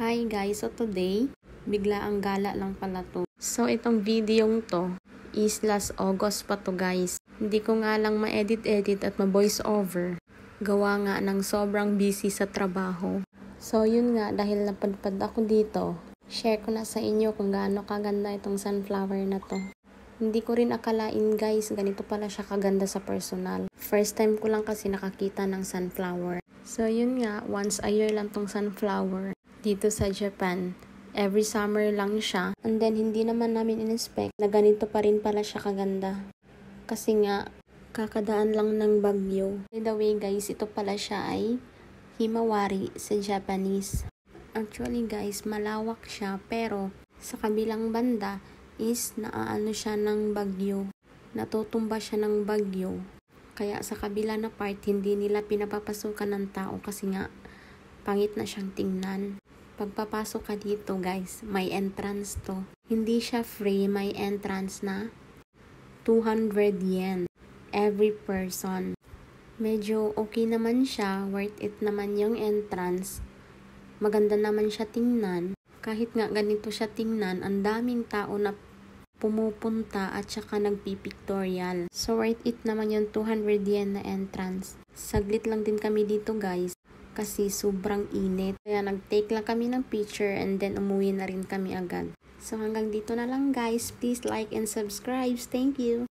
Hi guys, so today, bigla ang gala lang pala to. So itong videong to is last August pa to guys. Hindi ko nga lang ma-edit at ma-voice over. Gawa nga ng sobrang busy sa trabaho. So yun nga, dahil napadpad ako dito, share ko na sa inyo kung gaano kaganda itong sunflower na to. Hindi ko rin akalain guys, ganito pala siya kaganda sa personal. First time ko lang kasi nakakita ng sunflower. So yun nga, once a year lang tong sunflower dito sa Japan. Every summer lang siya. And then hindi naman namin in-expect na ganito pa rin pala siya kaganda. Kasi nga, kakadaan lang ng bagyo. By the way guys, ito pala siya ay himawari sa Japanese. Actually guys, malawak siya pero sa kabilang banda is naaano siya ng bagyo. Natutumba siya ng bagyo. Kaya sa kabila na part, hindi nila pinapapasukan ng tao kasi nga pangit na siyang tingnan. Pagpapasok ka dito guys, may entrance to. Hindi siya free, may entrance na 200 yen every person. Medyo okay naman siya, worth it naman yung entrance. Maganda naman siya tingnan. Kahit nga ganito siya tingnan, ang daming tao na pumupunta at saka nagpipictorial. So worth it naman yung 200 yen na entrance. Saglit lang din kami dito guys. Kasi sobrang init. Kaya nag-take lang kami ng picture and then umuwi na rin kami agad. So hanggang dito na lang guys. Please like and subscribe. Thank you!